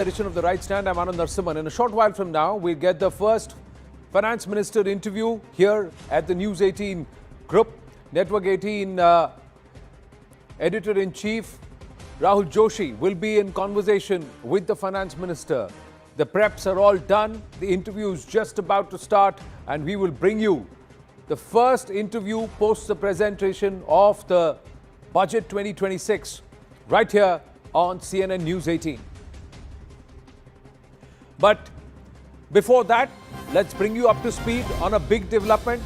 Edition of the Right Stand. I'm Anand Narsimhan. In a short while from now, we'll get the first Finance Minister interview here at the News 18 group. Network 18 Editor-in-Chief Rahul Joshi will be in conversation with the Finance Minister. The preps are all done. The interview is just about to start, and we will bring you the first interview post the presentation of the Budget 2026 right here on CNN News 18. But before that, let's bring you up to speed on a big development.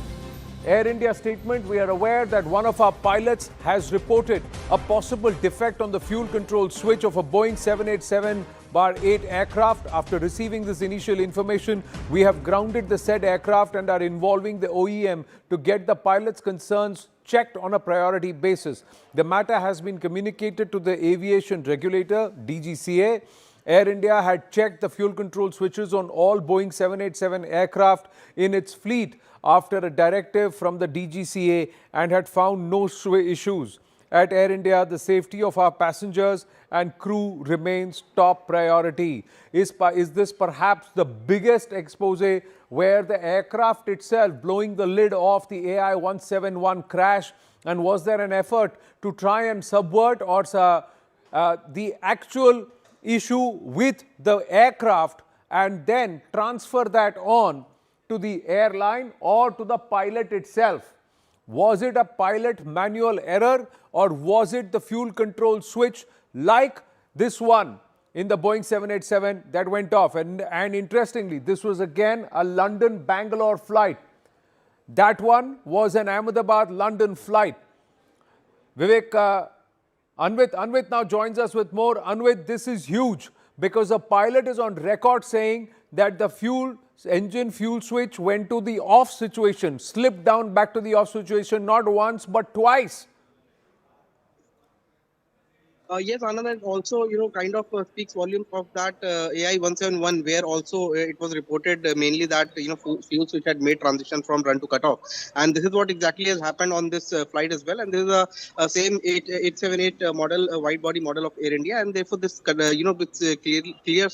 Air India statement, we are aware that one of our pilots has reported a possible defect on the fuel control switch of a Boeing 787-8 aircraft. After receiving this initial information, we have grounded the said aircraft and are involving the OEM to get the pilot's concerns checked on a priority basis. The matter has been communicated to the aviation regulator, DGCA. Air India had checked the fuel control switches on all Boeing 787 aircraft in its fleet after a directive from the DGCA and had found no issues. At Air India, the safety of our passengers and crew remains top priority. Is this perhaps the biggest expose where the aircraft itself blowing the lid off the AI-171 crash? And was there an effort to try and subvert or the actual issue with the aircraft and then transfer that on to the airline or to the pilot itself? Was it a pilot manual error or was it the fuel control switch like this one in the Boeing 787 that went off? And interestingly, this was again a London-Bangalore flight. That one was an Ahmedabad-London flight. Vivek, Anvit now joins us with more. Anvit, this is huge because the pilot is on record saying that the engine fuel switch went to the off situation, slipped down back to the off situation, not once but twice. Yes, Anand, and also, kind of speaks volumes of that AI-171, where also it was reported mainly that, fuel switch had made transition from run to cutoff. And this is what exactly has happened on this flight as well. And this is a same 878 model, wide body model of Air India. And therefore, this, clears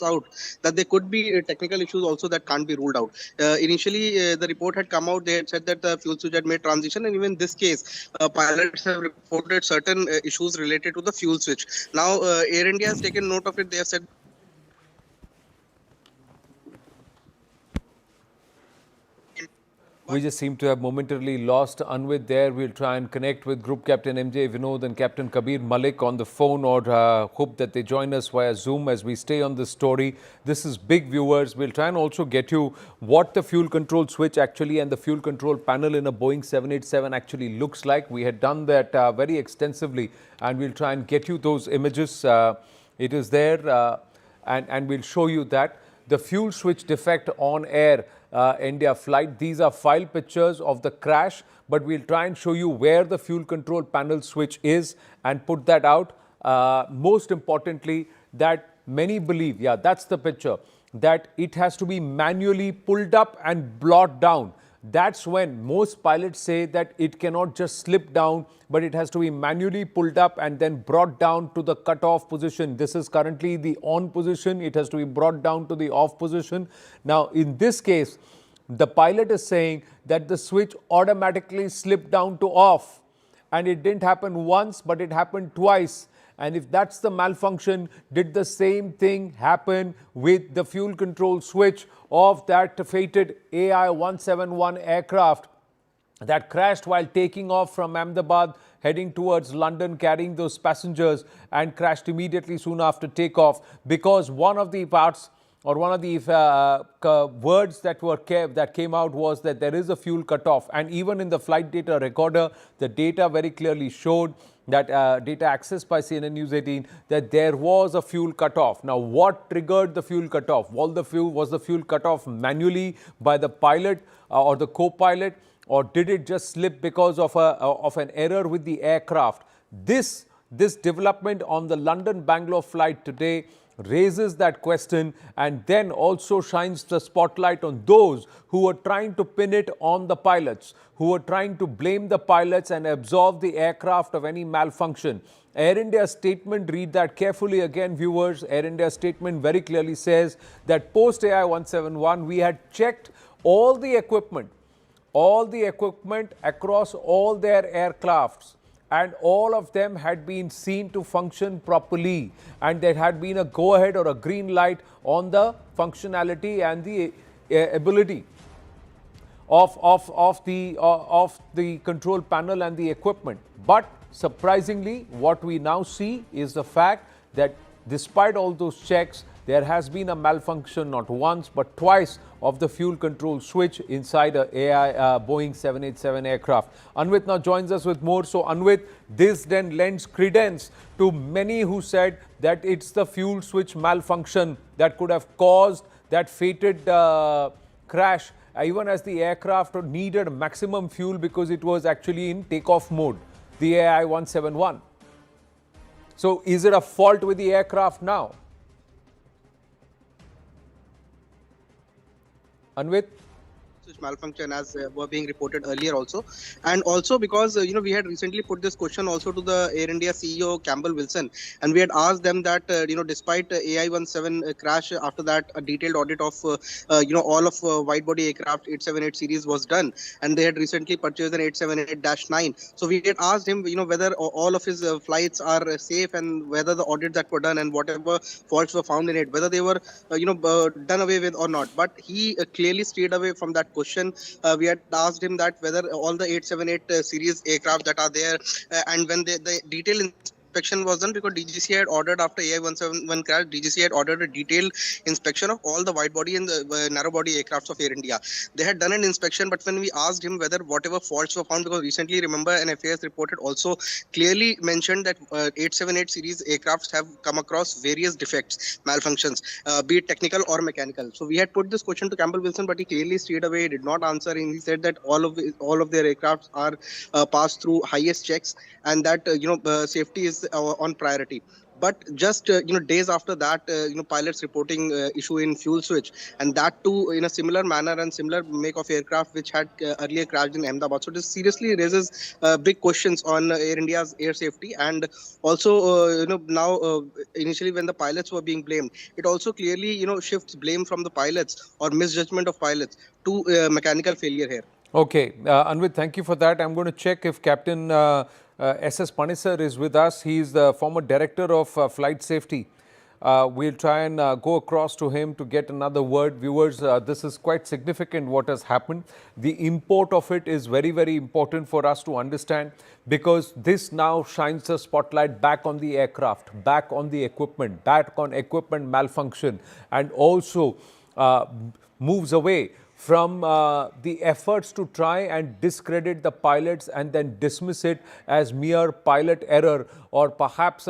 out that there could be technical issues also that can't be ruled out. Initially, the report had come out, they had said that the fuel switch had made transition. And even in this case, pilots have reported certain issues related to the fuel switch. Now, Air India has taken note of it. They have said we just seem to have momentarily lost Anvit there. We'll try and connect with Group Captain MJ Vinod and Captain Kabir Malik on the phone, or hope that they join us via Zoom as we stay on this story. This is big, viewers. We'll try and also get you what the fuel control switch actually and the fuel control panel in a Boeing 787 actually looks like. We had done that very extensively, and we'll try and get you those images. It is there, and we'll show you that. The fuel switch defect on Air India flight. These are file pictures of the crash, but we'll try and show you where the fuel control panel switch is and put that out. Most importantly, that many believe, yeah, that's the picture, that it has to be manually pulled up and brought down. That's when most pilots say that it cannot just slip down, but it has to be manually pulled up and then brought down to the cutoff position. This is currently the on position. It has to be brought down to the off position. Now, in this case, the pilot is saying that the switch automatically slipped down to off. And it didn't happen once, but it happened twice. And if that's the malfunction, did the same thing happen with the fuel control switch of that fated AI-171 aircraft that crashed while taking off from Ahmedabad, heading towards London, carrying those passengers, and crashed immediately soon after takeoff? Because one of the parts or one of the words that came out was that there is a fuel cutoff. And even in the flight data recorder, the data very clearly showed that data accessed by CNN News 18, that there was a fuel cutoff. Now, what triggered the fuel cutoff? Was the fuel cutoff manually by the pilot or the co-pilot, or did it just slip because of an error with the aircraft? This development on the London-Bangalore flight today raises that question and then also shines the spotlight on those who were trying to pin it on the pilots, who were trying to blame the pilots and absolve the aircraft of any malfunction. Air India's statement, read that carefully again, viewers. Air India's statement very clearly says that post AI 171, we had checked all the equipment across all their aircrafts, and all of them had been seen to function properly, and there had been a go-ahead or a green light on the functionality and the ability of the control panel and the equipment. But surprisingly, what we now see is the fact that despite all those checks, there has been a malfunction not once but twice of the fuel control switch inside a Boeing 787 aircraft. Anvit now joins us with more. So Anvit, this then lends credence to many who said that it's the fuel switch malfunction that could have caused that fated crash, even as the aircraft needed maximum fuel because it was actually in takeoff mode, the AI 171. So is it a fault with the aircraft now? Anvit? Malfunction as were being reported earlier also, and also because we had recently put this question also to the Air India CEO Campbell Wilson, and we had asked them that despite AI-17 crash, after that a detailed audit of all of wide body aircraft 878 series was done, and they had recently purchased an 878-9. So we had asked him whether all of his flights are safe, and whether the audits that were done and whatever faults were found in it, whether they were done away with or not. But he clearly stayed away from that question. We had asked him that whether all the 878 series aircraft that are there, and when the detailed inspection was done, because DGC had ordered after AI-171 crash, DGC had ordered a detailed inspection of all the wide body and the narrow body aircrafts of Air India. They had done an inspection, but when we asked him whether whatever faults were found, because recently, remember, an FAS reported also clearly mentioned that 878 series aircrafts have come across various defects, malfunctions, be it technical or mechanical. So we had put this question to Campbell Wilson, but he clearly stayed away, did not answer, and he said that all of their aircrafts are passed through highest checks, and that safety is on priority. But just days after that, pilots reporting issue in fuel switch, and that too in a similar manner and similar make of aircraft which had earlier crashed in Ahmedabad. So this seriously raises big questions on Air India's air safety, and also now initially when the pilots were being blamed, it also clearly shifts blame from the pilots or misjudgment of pilots to mechanical failure here. Okay, Anvit, thank you for that. I'm going to check if Captain S.S. Panisar is with us. He is the former director of flight safety. We'll try and go across to him to get another word. Viewers, this is quite significant what has happened. The import of it is very, very important for us to understand, because this now shines the spotlight back on the aircraft, back on the equipment, back on equipment malfunction, and also moves away from the efforts to try and discredit the pilots and then dismiss it as mere pilot error, or perhaps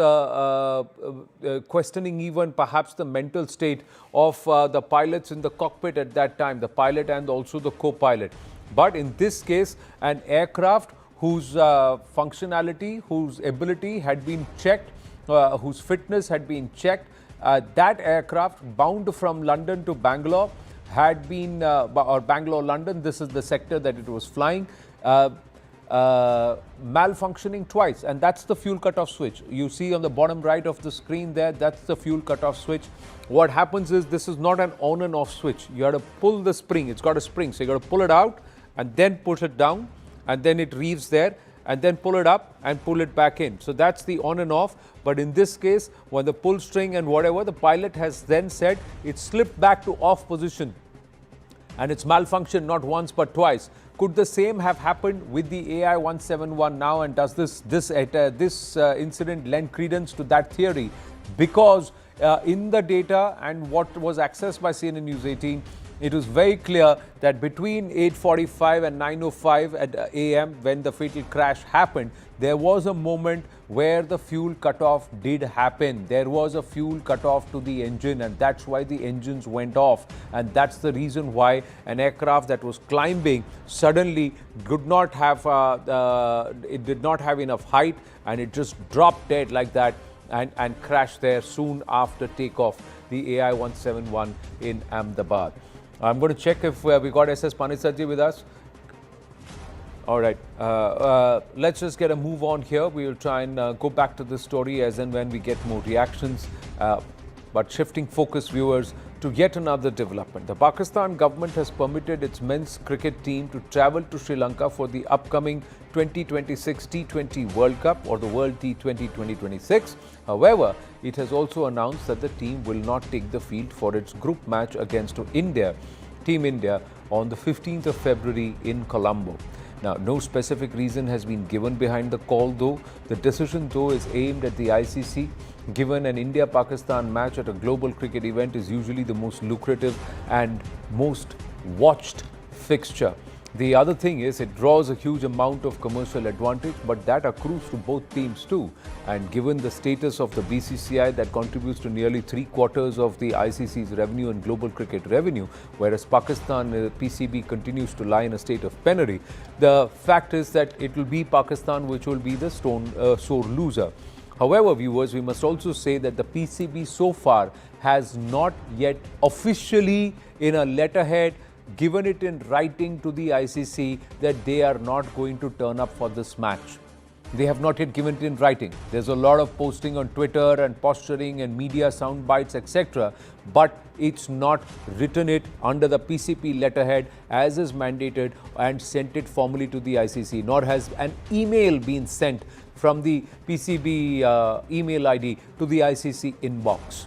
questioning even perhaps the mental state of the pilots in the cockpit at that time, the pilot and also the co-pilot. But in this case, an aircraft whose functionality, whose ability had been checked, whose fitness had been checked, that aircraft bound from London to Bangalore had been, or Bangalore-London, this is the sector that it was flying, malfunctioning twice. And that's the fuel cutoff switch. You see on the bottom right of the screen there, that's the fuel cutoff switch. What happens is, this is not an on and off switch. You have to pull the spring. It's got a spring. So you got to pull it out and then push it down, and then it reeves there, and then pull it up and pull it back in. So that's the on and off. But in this case, when the pull string and whatever, the pilot has then said it slipped back to off position, and it's malfunctioned not once but twice. Could the same have happened with the AI-171 now? And does this incident lend credence to that theory? Because in the data and what was accessed by CNN News 18, it was very clear that between 8:45 and 9:05 at AM, when the fatal crash happened, there was a moment where the fuel cutoff did happen. There was a fuel cutoff to the engine, and that's why the engines went off. And that's the reason why an aircraft that was climbing suddenly did not have enough height, and it just dropped dead like that and crash there soon after takeoff, the AI 171 in Ahmedabad. I'm going to check if we got SS Panisatji with us. All right, let's just get a move on here. We will try and go back to this story as and when we get more reactions. But shifting focus, viewers, to yet another development. The Pakistan government has permitted its men's cricket team to travel to Sri Lanka for the upcoming 2026 T20 World Cup, or the World T20 2026. However, it has also announced that the team will not take the field for its group match against Team India, on the 15th of February in Colombo. Now, no specific reason has been given behind the call, though. The decision, though, is aimed at the ICC, given an India-Pakistan match at a global cricket event is usually the most lucrative and most watched fixture. The other thing is it draws a huge amount of commercial advantage, but that accrues to both teams too. And given the status of the BCCI that contributes to nearly 3/4 of the ICC's revenue and global cricket revenue, whereas Pakistan PCB continues to lie in a state of penury, the fact is that it will be Pakistan which will be the sore loser. However, viewers, we must also say that the PCB so far has not yet officially, in a letterhead, given it in writing to the ICC that they are not going to turn up for this match. They have not yet given it in writing. There's a lot of posting on Twitter and posturing and media sound bites, etc. But it's not written it under the PCB letterhead as is mandated and sent it formally to the ICC, nor has an email been sent from the PCB email ID to the ICC inbox.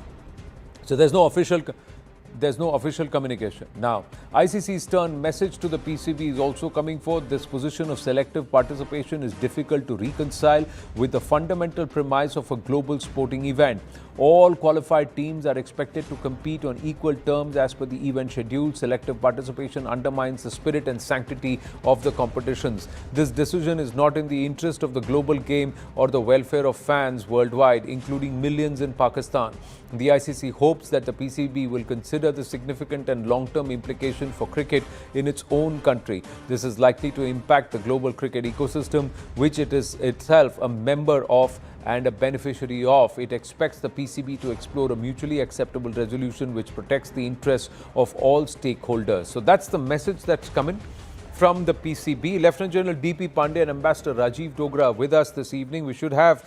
So there's no official communication. Now, ICC's stern message to the PCB is also coming forth. This position of selective participation is difficult to reconcile with the fundamental premise of a global sporting event. All qualified teams are expected to compete on equal terms as per the event schedule. Selective participation undermines the spirit and sanctity of the competitions. This decision is not in the interest of the global game or the welfare of fans worldwide, including millions in Pakistan. The ICC hopes that the PCB will consider the significant and long-term implication for cricket in its own country. This is likely to impact the global cricket ecosystem, which it is itself a member of and a beneficiary of. It expects the PCB to explore a mutually acceptable resolution which protects the interests of all stakeholders. So that's the message that's coming from the PCB. Lieutenant General D.P. Pandey and Ambassador Rajiv Dogra with us this evening. We should have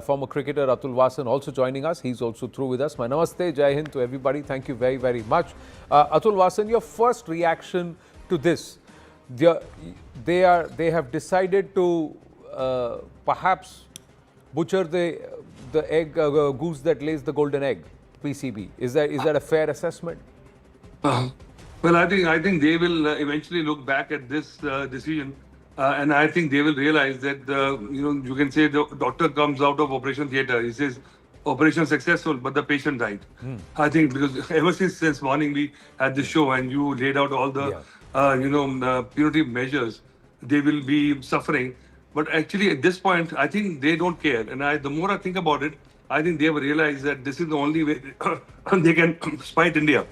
former cricketer Atul Vasan also joining us. He's also through with us. My namaste, Jai Hind to everybody. Thank you very, very much. Atul Vasan, your first reaction to this? They have decided to perhaps butcher the egg goose that lays the golden egg. PCB, is that a fair assessment? Well, I think they will eventually look back at this decision, and I think they will realize that you can say the doctor comes out of operation theatre. He says, "Operation successful, but the patient died." I think because ever since morning we had this show and you laid out all the punitive measures, they will be suffering. But actually, at this point, I think they don't care. And the more I think about it, I think they have realized that this is the only way they can spite India.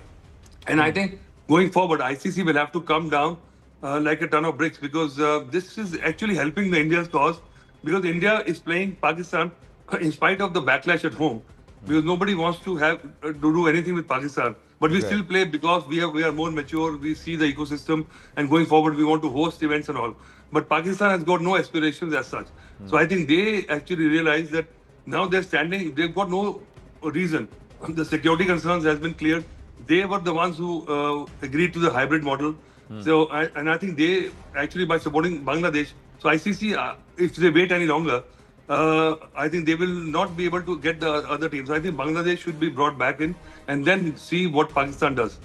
And I think going forward, ICC will have to come down like a ton of bricks, because this is actually helping the India's cause, because India is playing Pakistan in spite of the backlash at home, because nobody wants to have to do anything with Pakistan. But we still play because we are more mature, we see the ecosystem, and going forward we want to host events and all. But Pakistan has got no aspirations as such. So I think they actually realize that now they've got no reason. The security concerns has been cleared. They were the ones who agreed to the hybrid model. So, I think they actually, by supporting Bangladesh, so ICC, if they wait any longer, I think they will not be able to get the other teams. I think Bangladesh should be brought back in and then see what Pakistan does.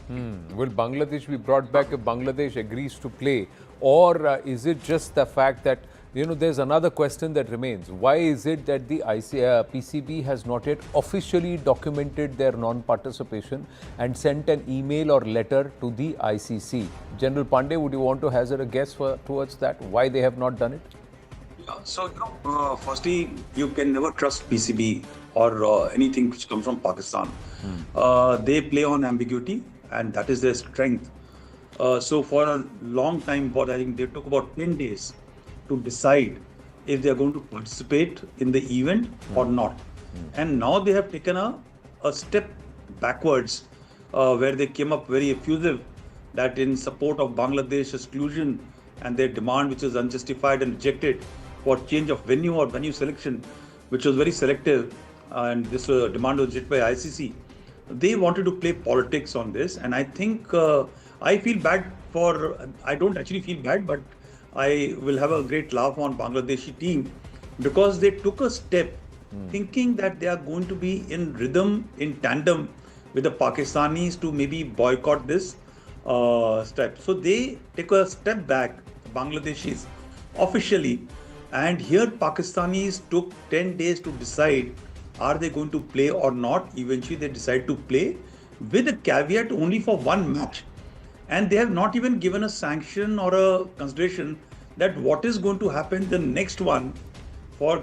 Will Bangladesh be brought back if Bangladesh agrees to play? Or is it just the fact that, there's another question that remains. Why is it that the PCB has not yet officially documented their non-participation and sent an email or letter to the ICC? General Pandey, would you want to hazard a guess towards that? Why they have not done it? So, firstly, you can never trust PCB or anything which comes from Pakistan. They play on ambiguity, and that is their strength. So for a long time, I think they took about 10 days to decide if they are going to participate in the event or not. And now they have taken a step backwards where they came up very effusive that in support of Bangladesh exclusion and their demand, which is unjustified and rejected for change of venue or venue selection, which was very selective, and this demand was rejected by ICC. They wanted to play politics on this, and I think I feel bad for. I don't actually feel bad, but I will have a great laugh on Bangladeshi team because they took a step thinking that they are going to be in rhythm, in tandem with the Pakistanis to maybe boycott this step. So they take a step back, Bangladeshis, officially. And here Pakistanis took 10 days to decide are they going to play or not. Eventually they decide to play with a caveat only for one match. And they have not even given a sanction or a consideration that what is going to happen the next one for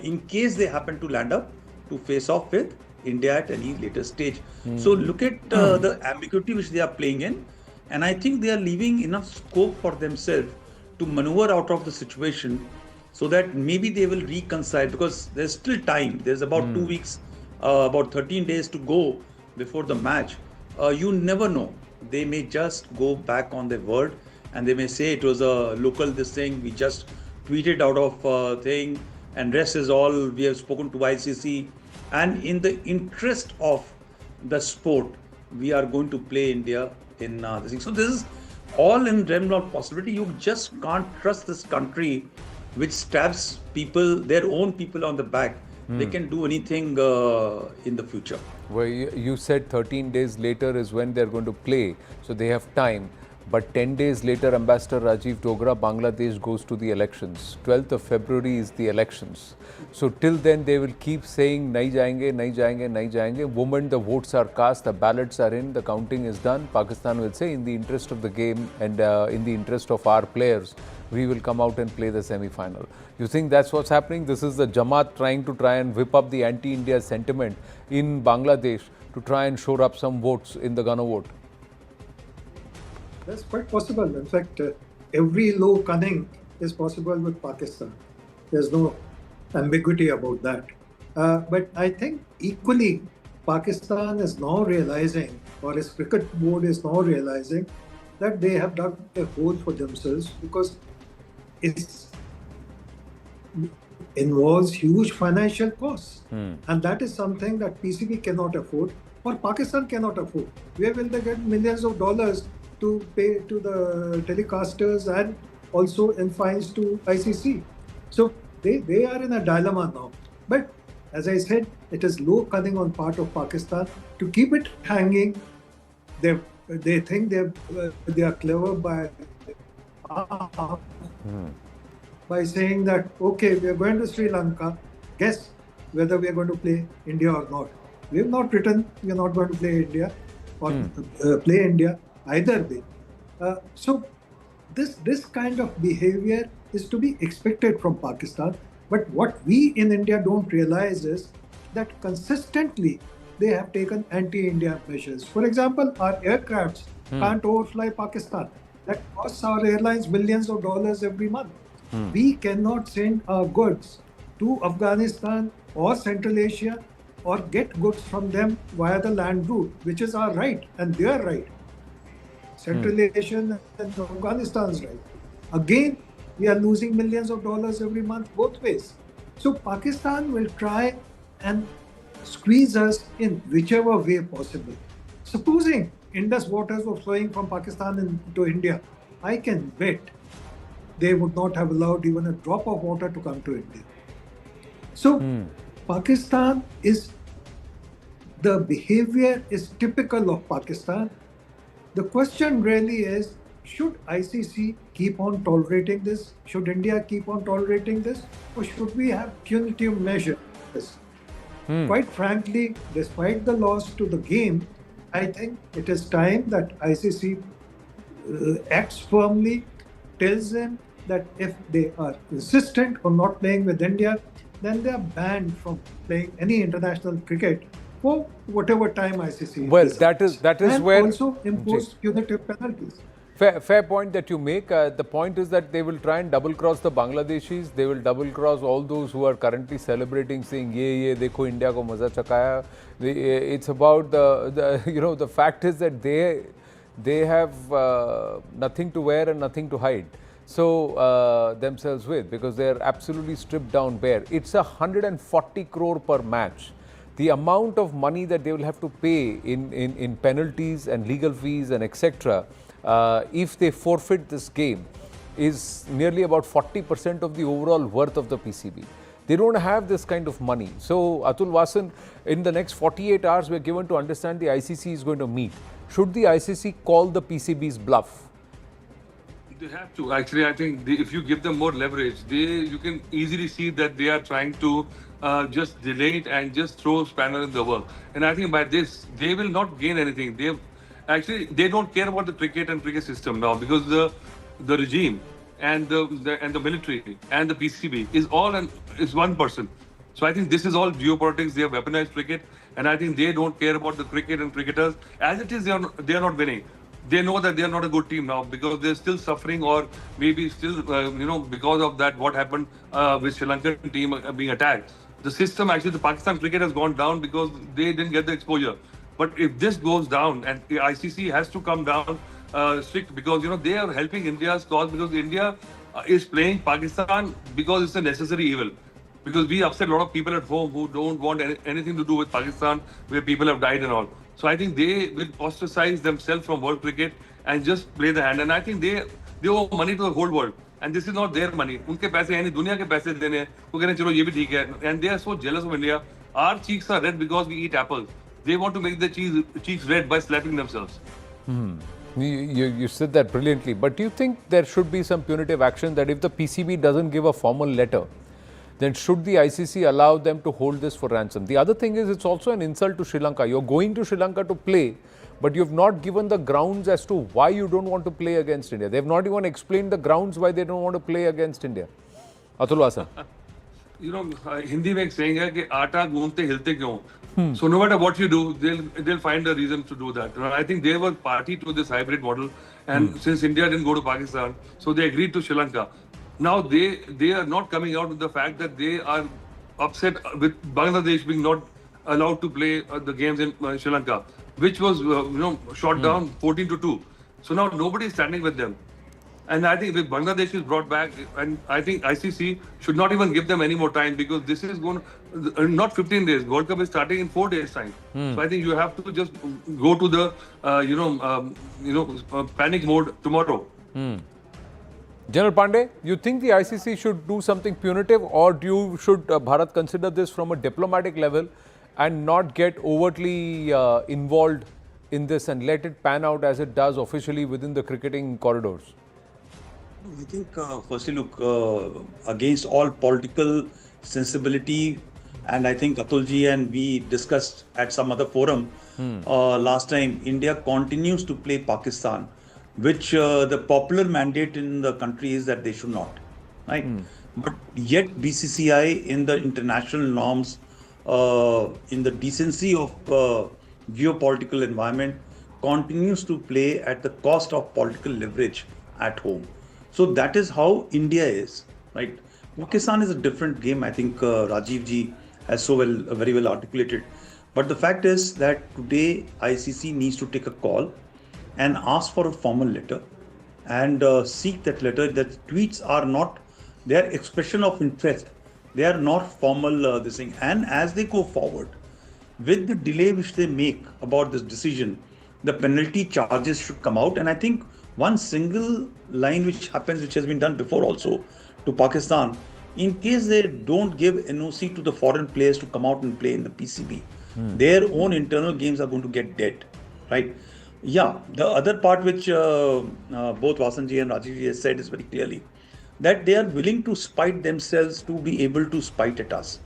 in case they happen to land up to face off with India at any later stage. So look at the ambiguity which they are playing in, and I think they are leaving enough scope for themselves to maneuver out of the situation so that maybe they will reconcile because there's still time. There's about 2 weeks, about 13 days to go before the match. You never know. They may just go back on their word and they may say it was a local this thing, we just tweeted out of thing, and rest is all. We have spoken to ICC, and in the interest of the sport, we are going to play India in this thing. So this is all in realm of possibility. You just can't trust this country, which stabs people, their own people on the back. They can do anything in the future. Well, you said 13 days later is when they're going to play, so they have time. But 10 days later, Ambassador Rajiv Dogra, Bangladesh goes to the elections. 12th of February is the elections. So till then, they will keep saying, nahi jayenge, nahi jayenge, nahi jayenge. Moment the votes are cast, the ballots are in, the counting is done. Pakistan will say, in the interest of the game and in the interest of our players, we will come out and play the semi-final. You think that's what's happening? This is the Jamaat trying to whip up the anti-India sentiment in Bangladesh to try and shore up some votes in the Ghana vote. That's quite possible. In fact, every low cunning is possible with Pakistan. There's no ambiguity about that. But I think equally, Pakistan is now realizing, or its cricket board is now realizing, that they have dug a hole for themselves because it involves huge financial costs. And that is something that PCB cannot afford or Pakistan cannot afford. Where will they get millions of dollars to pay to the telecasters and also in fines to ICC? So they are in a dilemma now. But as I said, it is low cunning on part of Pakistan to keep it hanging. They think they are clever by saying that, okay, we are going to Sri Lanka, guess whether we are going to play India or not. We have not written we are not going to play India or play India either way. So this kind of behavior is to be expected from Pakistan. But what we in India don't realize is that consistently they have taken anti-India measures. For example, our aircrafts can't overfly Pakistan. That costs our airlines billions of dollars every month. We cannot send our goods to Afghanistan or Central Asia or get goods from them via the land route, which is our right and their right. Central Asian and Afghanistan's right. Again, we are losing millions of dollars every month both ways. So Pakistan will try and squeeze us in whichever way possible. Supposing Indus waters were flowing from Pakistan into India, I can bet they would not have allowed even a drop of water to come to India. So Pakistan the behavior is typical of Pakistan. The question really is, should ICC keep on tolerating this? Should India keep on tolerating this? Or should we have punitive measures? Quite frankly, despite the loss to the game, I think it is time that ICC acts firmly, tells them that if they are insistent on not playing with India, then they are banned from playing any international cricket for whatever time ICC Well, decides. that is and where also impose punitive penalties. Fair point that you make. The point is that they will try and double cross the Bangladeshis. They will double cross all those who are currently celebrating, saying, "Ye dekho India ko maza chakaya." It's about the fact is that they have nothing to wear and nothing to hide. So themselves with, because they are absolutely stripped down bare. It's 140 crore per match. The amount of money that they will have to pay in penalties and legal fees and etc. If they forfeit this game is nearly about 40% of the overall worth of the PCB. They don't have this kind of money. So, Atul Vasan, in the next 48 hours, we're given to understand the ICC is going to meet. Should the ICC call the PCB's bluff? They have to. Actually, I think if you give them more leverage, you can easily see that they are trying to just delay it and just throw spanner in the work. And I think by this, they will not gain anything. They don't care about the cricket and cricket system now, because the regime and the military and the PCB is one person. So I think this is all geopolitics. They have weaponized cricket, and I think they don't care about the cricket and cricketers. As it is, they are not winning. They know that they are not a good team now, because they're still suffering, or maybe still because of that what happened with Sri Lankan team being attacked. The system, actually, the Pakistan cricket has gone down because they didn't get the exposure. But if this goes down, and the ICC has to come down strict, because they are helping India's cause, because India is playing Pakistan because it's a necessary evil. Because we upset a lot of people at home who don't want anything to do with Pakistan, where people have died and all. So I think they will ostracize themselves from world cricket and just play the hand. And I think they owe money to the whole world. And this is not their money. उनके पैसे यानी दुनिया के पैसे देने हैं. वो कह रहे हैं चलो ये भी ठीक है. And they are so jealous of India. Our cheeks are red because we eat apples. They want to make their cheeks red by slapping themselves. You said that brilliantly. But do you think there should be some punitive action, that if the PCB doesn't give a formal letter, then should the ICC allow them to hold this for ransom? The other thing is, it's also an insult to Sri Lanka. You're going to Sri Lanka to play, but you've not given the grounds as to why you don't want to play against India. They've not even explained the grounds why they don't want to play against India. Atul Vasan. Hindi में एक saying है कि आटा गूंथते हिलते क्यों? So no matter what you do, they'll find a reason to do that. I think they were party to this hybrid model, and since India didn't go to Pakistan, so they agreed to Sri Lanka. Now they are not coming out with the fact that they are upset with Bangladesh being not allowed to play the games in Sri Lanka, which was shot down 14-2. So now nobody is standing with them. And I think if Bangladesh is brought back, and I think ICC should not even give them any more time, because this is going to, not 15 days. World Cup is starting in 4 days' time. So I think you have to just go to the panic mode tomorrow. General Pandey, you think the ICC should do something punitive, or should Bharat consider this from a diplomatic level and not get overtly involved in this and let it pan out as it does officially within the cricketing corridors? I think, firstly, look, against all political sensibility, and I think Atulji and we discussed at some other forum last time, India continues to play Pakistan, which the popular mandate in the country is that they should not, right? But yet BCCI, in the international norms, in the decency of geopolitical environment, continues to play at the cost of political leverage at home. So that is how India is, right? Pakistan is a different game. I think Rajiv ji has very well articulated. But the fact is that today ICC needs to take a call and ask for a formal letter and seek that letter. That tweets are not their expression of interest. They are not formal this thing. And as they go forward, with the delay which they make about this decision, the penalty charges should come out. And I think one single line which has been done before also to Pakistan, in case they don't give NOC to the foreign players to come out and play in the PCB, their own internal games are going to get dead, right? Yeah, the other part which both Vasanji and Rajivji has said is very clearly that they are willing to spite themselves to be able to spite at us.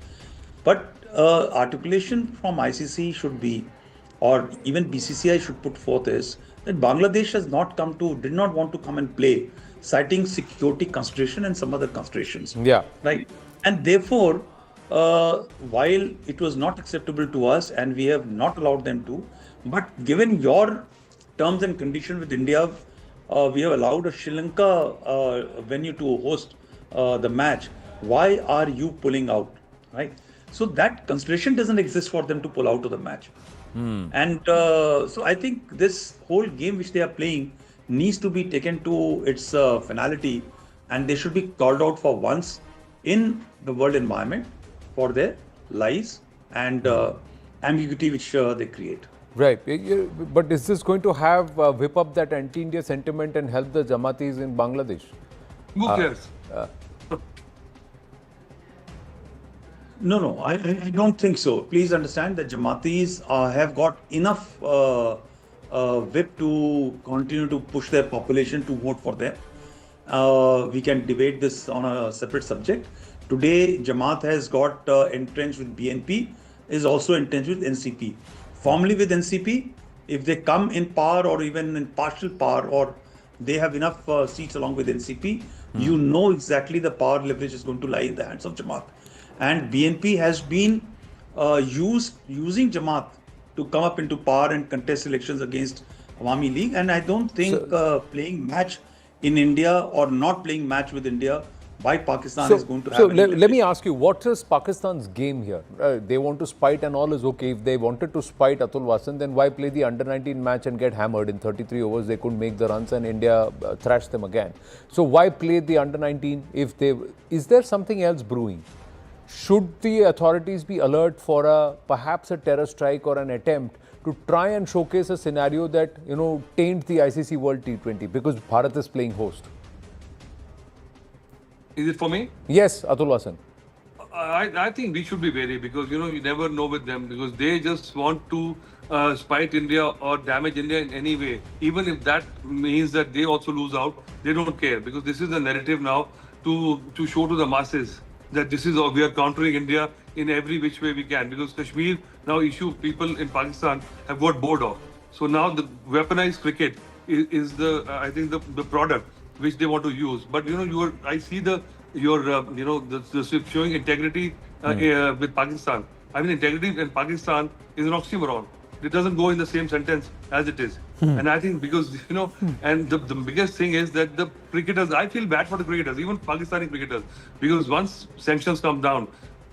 But articulation from ICC should be, or even BCCI should put forth, is that Bangladesh did not want to come and play, citing security consideration and some other considerations. Yeah. Right. And therefore, while it was not acceptable to us and we have not allowed them to, but given your terms and conditions with India, we have allowed a Sri Lanka venue to host the match. Why are you pulling out? Right? So that consideration doesn't exist for them to pull out of the match. And so I think this whole game which they are playing needs to be taken to its finality, and they should be called out for once in the world environment for their lies and ambiguity which they create. Right. But is this going to have whip up that anti-India sentiment and help the Jamatis in Bangladesh? Who cares? No, I don't think so. Please understand that Jamatis have got enough whip to continue to push their population to vote for them. We can debate this on a separate subject. Today, Jamaat has got entrenched with BNP, is also entrenched with NCP. Formally with NCP, if they come in power or even in partial power, or they have enough seats along with NCP, you know exactly the power leverage is going to lie in the hands of Jamaat. And BNP has been using Jamaat to come up into power and contest elections against Awami League. And I don't think playing match in India or not playing match with India by Pakistan is going to have any let me ask you, what is Pakistan's game here? They want to spite and all is okay. If they wanted to spite Atul Vasan, then why play the under-19 match and get hammered in 33 overs? They couldn't make the runs and India thrashed them again. So why play the under-19 if they... Is there something else brewing? Should the authorities be alert for perhaps a terror strike or an attempt to try and showcase a scenario that, taint the ICC World T20 because Bharat is playing host? Is it for me? Yes, Atul Vasan. I think we should be wary because, you never know with them because they just want to spite India or damage India in any way. Even if that means that they also lose out, they don't care because this is the narrative now to show to the masses that this is we are countering India in every which way we can because Kashmir now issue people in Pakistan have got bored of. So now the weaponized cricket is the I think the product which they want to use. But I see the showing integrity with Pakistan. I mean, integrity in Pakistan is an oxymoron. It doesn't go in the same sentence as it is. And I think because, and the biggest thing is that the cricketers, I feel bad for the cricketers, even Pakistani cricketers, because once sanctions come down,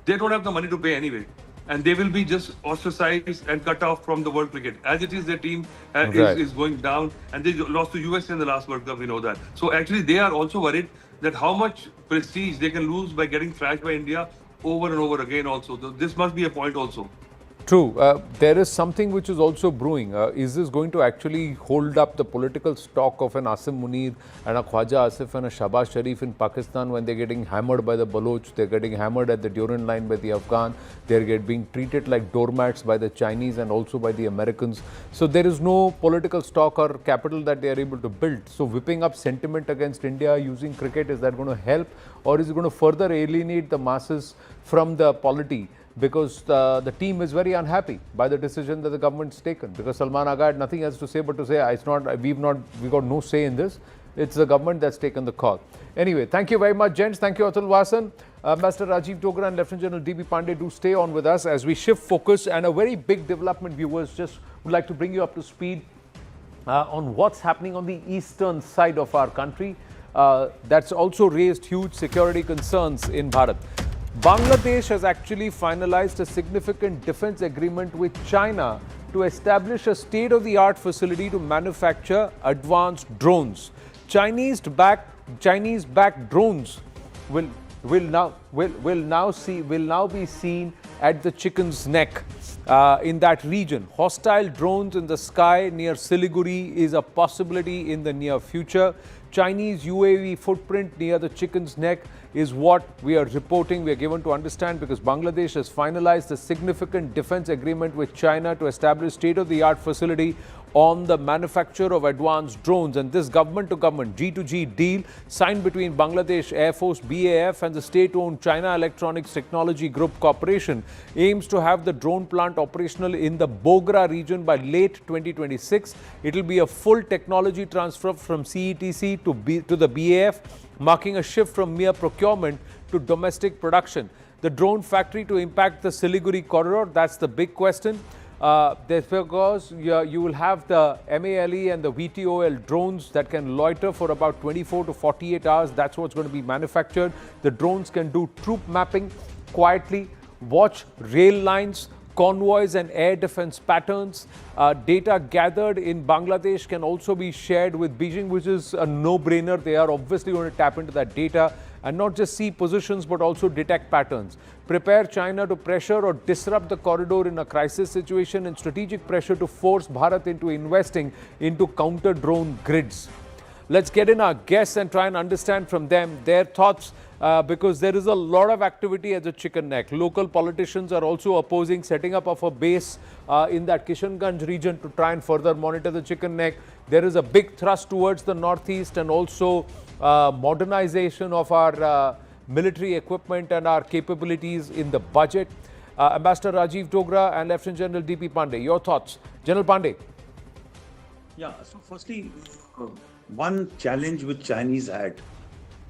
they don't have the money to pay anyway. And they will be just ostracized and cut off from the world cricket. As it is, their team is going down, and they lost to US in the last World Cup, we know that. So actually, they are also worried that how much prestige they can lose by getting thrashed by India over and over again also. This must be a point also. True. There is something which is also brewing. Is this going to actually hold up the political stock of an Asim Munir and a Khwaja Asif and a Shahbaz Sharif in Pakistan when they're getting hammered by the Baloch, they're getting hammered at the Durand line by the Afghan, they're being treated like doormats by the Chinese and also by the Americans. So there is no political stock or capital that they are able to build. So whipping up sentiment against India using cricket, is that going to help, or is it going to further alienate the masses from the polity? Because the team is very unhappy by the decision that the government's taken. Because Salman Agha had nothing else to say but to say, we've got no say in this. It's the government that's taken the call. Anyway, thank you very much, gents. Thank you, Atul Vasan. Master Rajiv Dogra and Lieutenant General D.B. Pandey do stay on with us as we shift focus. And a very big development, viewers, just would like to bring you up to speed on what's happening on the eastern side of our country. That's also raised huge security concerns in Bharat. Bangladesh has actually finalized a significant defense agreement with China to establish a state-of-the-art facility to manufacture advanced drones. Chinese-backed drones will now be seen at the Chicken's Neck in that region. Hostile drones in the sky near Siliguri is a possibility in the near future. Chinese UAV footprint near the Chicken's Neck is what we are reporting. We are given to understand because Bangladesh has finalized a significant defense agreement with China to establish state-of-the-art facility on the manufacture of advanced drones. And this government-to-government G2G deal signed between Bangladesh Air Force BAF and the state-owned China Electronics Technology Group Corporation aims to have the drone plant operational in the Bogra region by late 2026. It will be a full technology transfer from CETC to the BAF, marking a shift from mere procurement to domestic production. The drone factory to impact the Siliguri corridor, that's the big question. That's because you will have the MALE and the VTOL drones that can loiter for about 24 to 48 hours. That's what's going to be manufactured. The drones can do troop mapping quietly, watch rail lines, convoys and air defense patterns. Data gathered in Bangladesh can also be shared with Beijing, which is a no-brainer. They are obviously going to tap into that data and not just see positions but also detect patterns. Prepare China to pressure or disrupt the corridor in a crisis situation, and strategic pressure to force Bharat into investing into counter-drone grids. Let's get in our guests and try and understand from them their thoughts, because there is a lot of activity at the Chicken Neck. Local politicians are also opposing setting up of a base in that Kishanganj region to try and further monitor the Chicken Neck. There is a big thrust towards the northeast and also modernization of our military equipment and our capabilities in the budget. Ambassador Rajiv Dogra and Lieutenant General D.P. Pandey, your thoughts. General Pandey. Yeah, so firstly, one challenge which Chinese had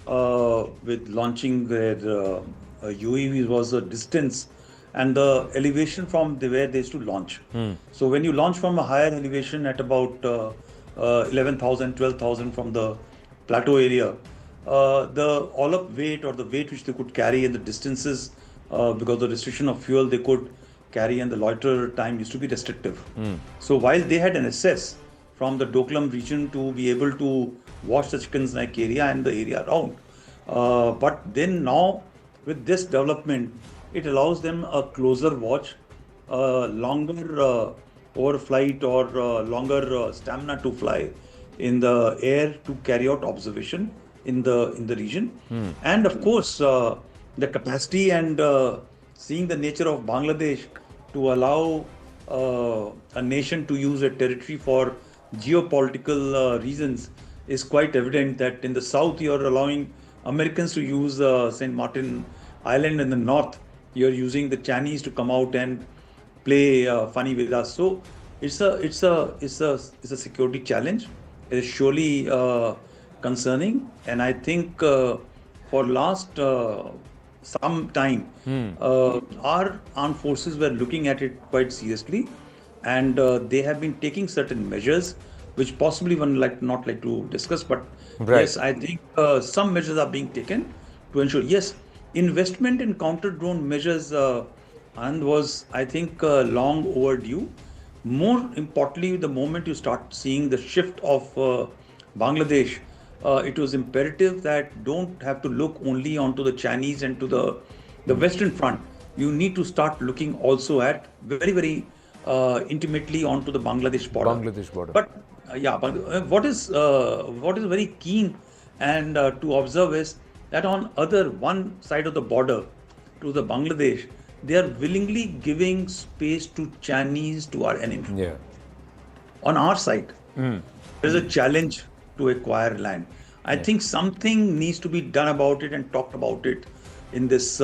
with launching their UAVs was the distance and the elevation from where they used to launch. So when you launch from a higher elevation at about 11,000, 12,000 from the plateau area, the all-up weight or the weight which they could carry and the distances, because of the restriction of fuel they could carry and the loiter time used to be restrictive. So while they had an access from the Doklam region to be able to watch the Chicken's Neck area and the area around, but then now with this development, it allows them a closer watch, longer overflight or longer stamina to fly in the air to carry out observation in the region. And of course, the capacity and seeing the nature of Bangladesh to allow a nation to use a territory for geopolitical reasons is quite evident that in the south you are allowing Americans to use St. Martin Island, in the north you are using the Chinese to come out and play funny with us. So it's a security challenge. It is surely concerning, and I think for last some time our armed forces were looking at it quite seriously, and they have been taking certain measures which possibly one not like to discuss, but Right. yes, I think some measures are being taken to ensure, yes, investment in counter-drone measures and was, I think, long overdue. More importantly, the moment you start seeing the shift of Bangladesh, it was imperative that don't have to look only onto the Chinese and to the Western front. You need to start looking also at very, very intimately onto the Bangladesh border. But but what is very keen and to observe is that on one side of the border to the Bangladesh, they are willingly giving space to Chinese, to our enemy. Yeah. On our side, there is a challenge to acquire land. I think something needs to be done about it and talked about it in this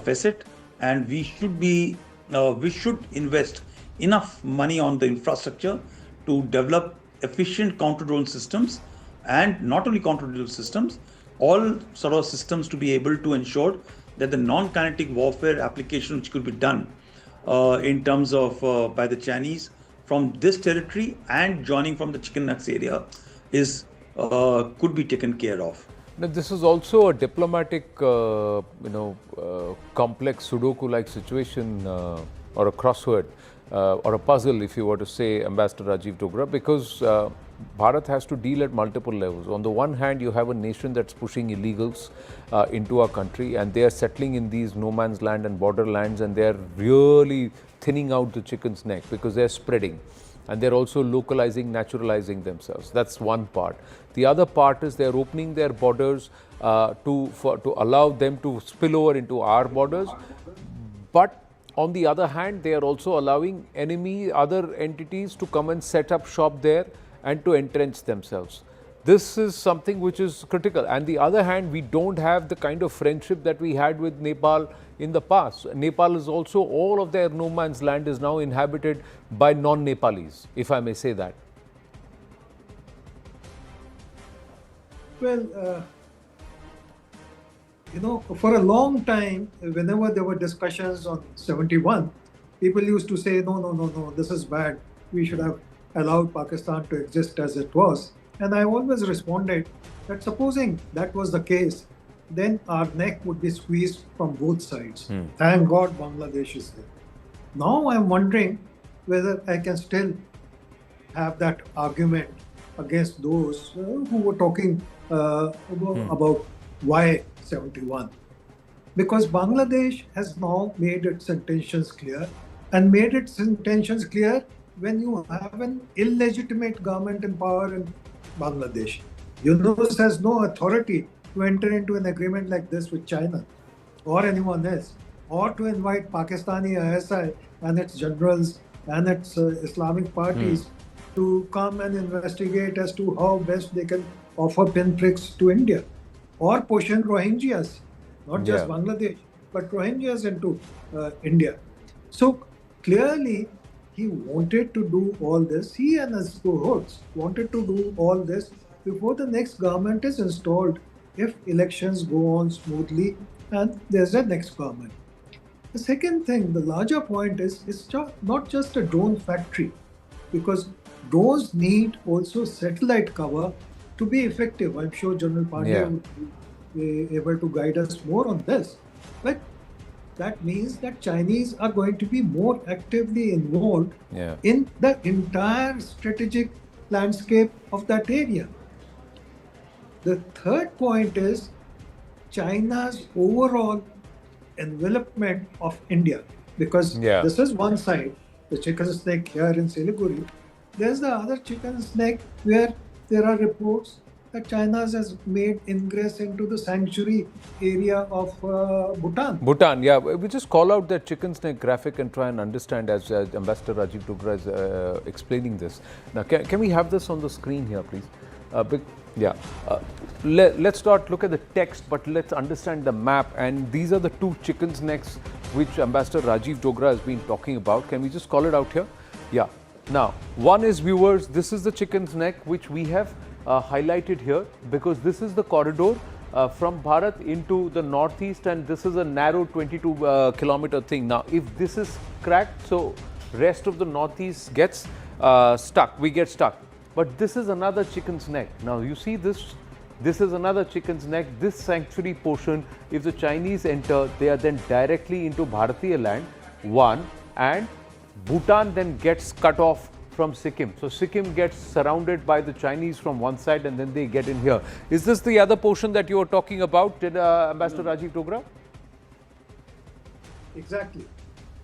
facet, and we should invest enough money on the infrastructure to develop efficient counter-drone systems, and not only counter-drone systems, all sort of systems to be able to ensure that the non-kinetic warfare application which could be done in terms of by the Chinese from this territory and joining from the Chicken Nuts area is could be taken care of. Now, this is also a diplomatic, complex Sudoku-like situation or a crossword or a puzzle, if you were to say, Ambassador Rajiv Dogra, because Bharat has to deal at multiple levels. On the one hand, you have a nation that's pushing illegals into our country, and they are settling in these no man's land and borderlands, and they are really thinning out the chicken's neck because they're spreading. And they're also localizing, naturalizing themselves. That's one part. The other part is they're opening their borders to allow them to spill over into our borders. But on the other hand, they are also allowing other entities to come and set up shop there and to entrench themselves. This is something which is critical. And the other hand, we don't have the kind of friendship that we had with Nepal in the past. Nepal is also, all of their no man's land is now inhabited by non-Nepalis, if I may say that. Well, for a long time, whenever there were discussions on 71, people used to say, no, this is bad. We should have allowed Pakistan to exist as it was. And I always responded that supposing that was the case, then our neck would be squeezed from both sides. Thank God Bangladesh is there. Now I'm wondering whether I can still have that argument against those who were talking about why 71. Because Bangladesh has now made its intentions clear, and made its intentions clear when you have an illegitimate government in power in Bangladesh. Yunus has no authority to enter into an agreement like this with China or anyone else, or to invite Pakistani ISI and its generals and its Islamic parties to come and investigate as to how best they can offer pinpricks to India, or push in Rohingyas, not just Bangladesh, but Rohingyas into India. So clearly, he wanted to do all this. He and his cohorts wanted to do all this before the next government is installed, if elections go on smoothly and there's a next government. The second thing, the larger point is, it's not just a drone factory, because drones need also satellite cover to be effective. I'm sure General Pandey would be able to guide us more on this. But that means that Chinese are going to be more actively involved in the entire strategic landscape of that area. The third point is China's overall envelopment of India, because this is one side, the chicken snake here in Siliguri. There's the other chicken snake where there are reports that China has made ingress into the sanctuary area of Bhutan. Bhutan, we just call out that chicken snake graphic and try and understand as Ambassador Rajiv Dogra is explaining this. Now, can we have this on the screen here, please? Let's not look at the text, but let's understand the map. And these are the two chicken snakes which Ambassador Rajiv Dogra has been talking about. Can we just call it out here? Yeah. Now, one is, viewers, this is the chicken neck which we have highlighted here, because this is the corridor from Bharat into the northeast, and this is a narrow 22 kilometer thing. Now, if this is cracked, so rest of the northeast gets stuck, we get stuck. But this is another chicken's neck. Now, you see this is another chicken's neck. This sanctuary portion, if the Chinese enter, they are then directly into Bharatiya land, one, and Bhutan then gets cut off from Sikkim. So Sikkim gets surrounded by the Chinese from one side, and then they get in here. Is this the other portion that you were talking about, Ambassador Rajiv Dogra? Exactly.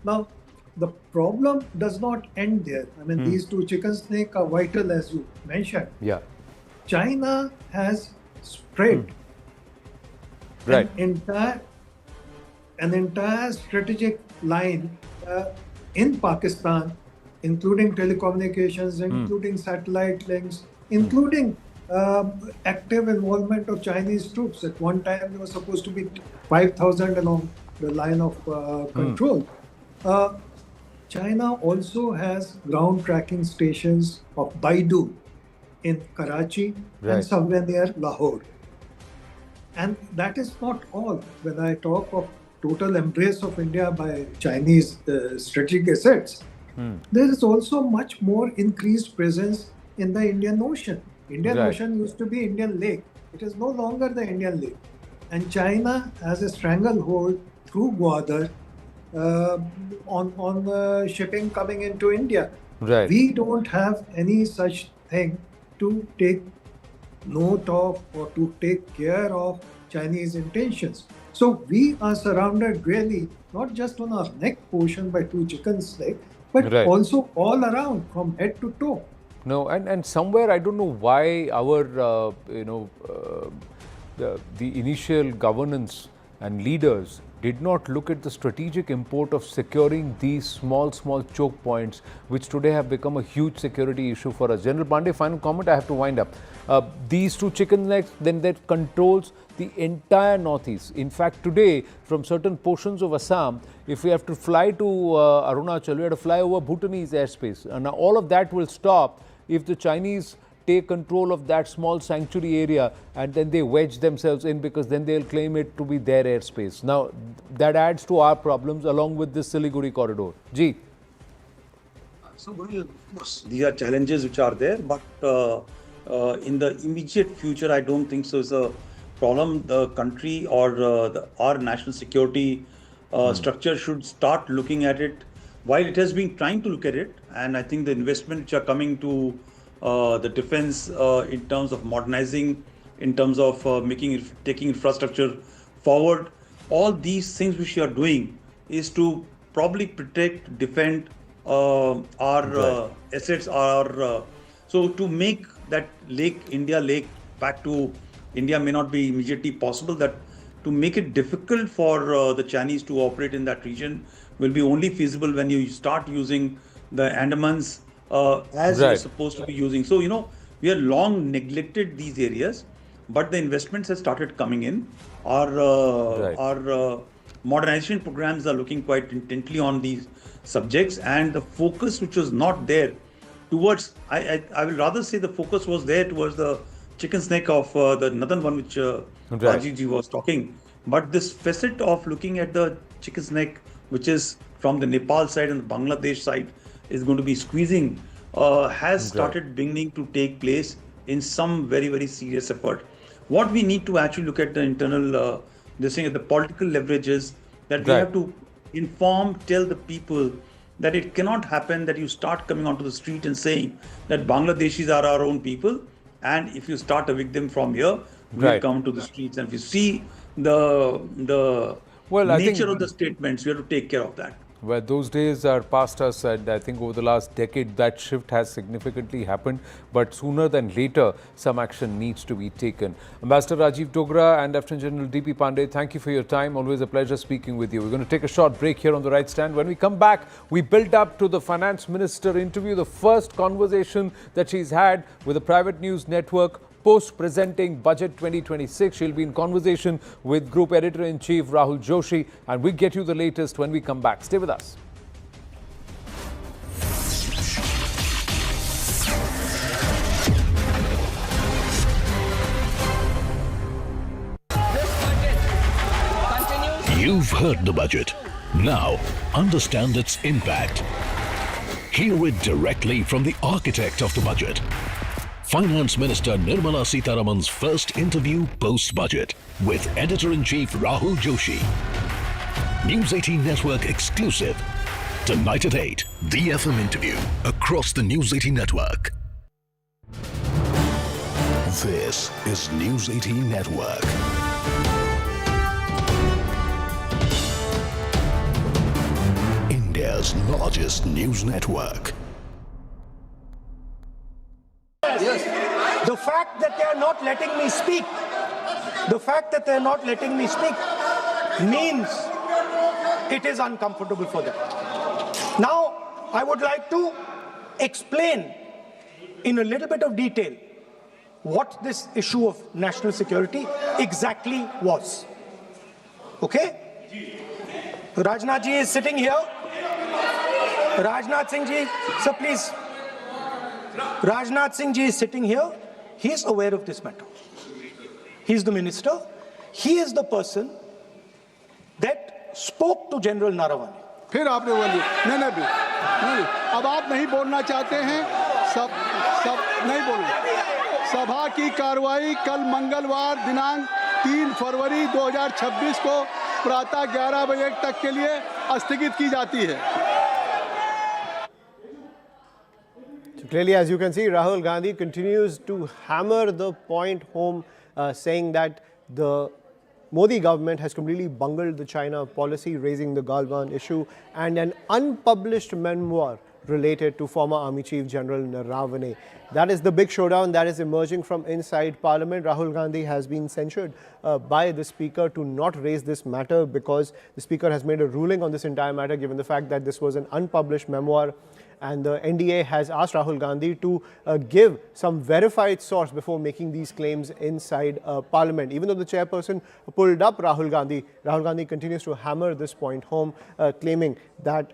Now, the problem does not end there. I mean, these two chicken snakes are vital, as you mentioned. China has spread an entire strategic line in Pakistan, including telecommunications, including satellite links, including active involvement of Chinese troops. At one time, there was supposed to be 5,000 along the line of control. China also has ground tracking stations of Baidu in Karachi and somewhere near Lahore. And that is not all. When I talk of total embrace of India by Chinese strategic assets, there is also much more increased presence in the Indian Ocean. Indian Ocean used to be Indian Lake. It is no longer the Indian Lake. And China has a stranglehold through Gwadar on shipping coming into India. We don't have any such thing to take note of or to take care of Chinese intentions. So we are surrounded really not just on our neck portion by two chicken snakes, but also all around from head to toe. No, and somewhere I don't know why our the initial governance and leaders did not look at the strategic import of securing these small choke points, which today have become a huge security issue for us. General Pandey, final comment, I have to wind up. These two chicken necks, then that controls the entire northeast. In fact, today, from certain portions of Assam, if we have to fly to Arunachal, we have to fly over Bhutanese airspace. And now all of that will stop if the Chinese take control of that small sanctuary area and then they wedge themselves in, because then they'll claim it to be their airspace. Now, that adds to our problems along with this Siliguri corridor. Ji. So, well, of course, these are challenges which are there, but in the immediate future, I don't think so is a problem. The country or our national security structure should start looking at it. While it has been trying to look at it, and I think the investments which are coming to the defense in terms of modernizing, in terms of taking infrastructure forward, all these things which we are doing is to probably protect, defend our assets, so to make that India lake back to India may not be immediately possible. That to make it difficult for the Chinese to operate in that region will be only feasible when you start using the Andamans as you're supposed to be using. So, we have long neglected these areas, but the investments have started coming in. Our modernization programs are looking quite intently on these subjects, and the focus which was not there towards, I will rather say the focus was there towards the chicken snake of the another one which Rajiv ji was talking. But this facet of looking at the chicken snake, which is from the Nepal side and the Bangladesh side, is going to be squeezing, has started beginning to take place in some very, very serious effort. What we need to actually look at the internal, the political leverages that we have to tell the people that it cannot happen that you start coming onto the street and saying that Bangladeshis are our own people, and if you start evict them from here, we'll come to the streets. And if you see the nature of the statements, we have to take care of that. Well, those days are past us, and I think over the last decade that shift has significantly happened. But sooner than later, some action needs to be taken. Ambassador Rajiv Dogra and Lieutenant General D.P. Pandey, thank you for your time. Always a pleasure speaking with you. We're going to take a short break here on the Right Stand. When we come back, we build up to the Finance Minister interview, the first conversation that she's had with a private news network post-presenting Budget 2026. She'll be in conversation with Group Editor-in-Chief Rahul Joshi, and we'll get you the latest when we come back. Stay with us. You've heard the budget. Now, understand its impact. Hear it directly from the architect of the budget. Finance Minister Nirmala Sitharaman's first interview post-budget with Editor-in-Chief Rahul Joshi. News 18 Network exclusive. Tonight at 8, the FM interview across the News 18 Network. This is News 18 Network. India's largest news network. The fact that they are not letting me speak, means it is uncomfortable for them. Now, I would like to explain in a little bit of detail what this issue of national security exactly was. Okay? Rajnath ji is sitting here. Rajnath Singh ji, sir, please. Rajnath Singh ji is sitting here. He is aware of this matter. He is the minister. He is the person that spoke to General Naravane. फिर आपने बोल दिया नहीं अब आप नहीं बोलना चाहते हैं सब नहीं बोलना सभा की कार्रवाई कल मंगलवार दिनांक 3 फरवरी 2026 को प्रातः 11 बजे तक के लिए स्थगित की जाती है. Clearly, as you can see, Rahul Gandhi continues to hammer the point home, saying that the Modi government has completely bungled the China policy, raising the Galwan issue, and an unpublished memoir related to former Army Chief General Naravane. That is the big showdown that is emerging from inside Parliament. Rahul Gandhi has been censured by the Speaker to not raise this matter because the Speaker has made a ruling on this entire matter, given the fact that this was an unpublished memoir. And the NDA has asked Rahul Gandhi to give some verified source before making these claims inside Parliament. Even though the chairperson pulled up Rahul Gandhi continues to hammer this point home, claiming that